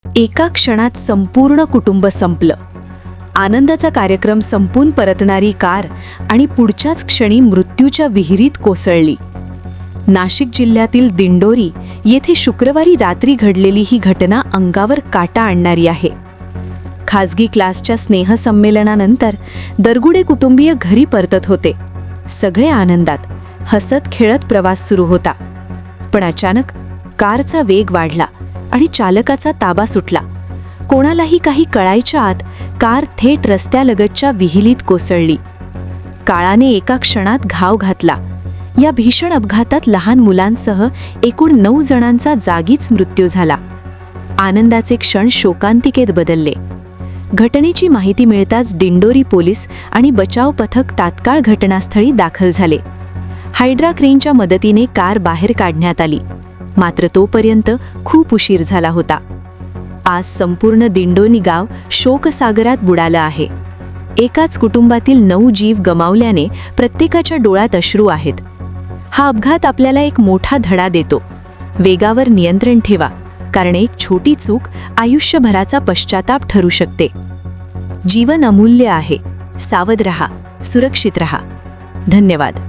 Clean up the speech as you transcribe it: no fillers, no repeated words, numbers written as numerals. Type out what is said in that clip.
एका क्षणात संपूर्ण कुटुंब संपलं. आनंदाचा कार्यक्रम संपून परतणारी कार आणि पुढच्याच क्षणी मृत्यूच्या विहिरीत कोसळली. नाशिक जिल्ह्यातील दिंडोरी येथे शुक्रवारी रात्री घडलेली ही घटना अंगावर काटा आणणारी आहे. खासगी क्लासच्या स्नेहसंमेलनानंतर दरगुडे कुटुंबीय घरी परतत होते. सगळे आनंदात, हसत खेळत प्रवास सुरू होता. पण अचानक कारचा वेग वाढला आणि चालकाचा ताबा सुटला. कोणालाही काही कळायच्या आत कार थेट रस्त्यालगतच्या विहिरीत कोसळली. काळाने एका क्षणात घाव घातला. या भीषण अपघातात लहान मुलांसह एकूण 9 जणांचा जागीच मृत्यू झाला. आनंदाचे क्षण शोकांतिकेत बदलले. घटनेची माहिती मिळताच दिंडोरी पोलीस आणि बचाव पथक तात्काळ घटनास्थळी दाखल झाले. हायड्रा क्रेनच्या मदतीने कार बाहेर काढण्यात आली. मात्र तोपर्यंत खूप उशीर झाला होता. आज संपूर्ण दिंडोरी गाव शोकसागरात बुडालं आहे. एकाच कुटुंबातील 9 जीव गमावल्याने प्रत्येकाच्या डोळ्यात अश्रू आहेत. हा अपघात आपल्याला एक मोठा धडा देतो. वेगावर नियंत्रण ठेवा, कारण एक छोटी चूक आयुष्यभराचा पश्चाताप ठरू शकते. जीवन अमूल्य आहे. सावध रहा, सुरक्षित रहा. धन्यवाद.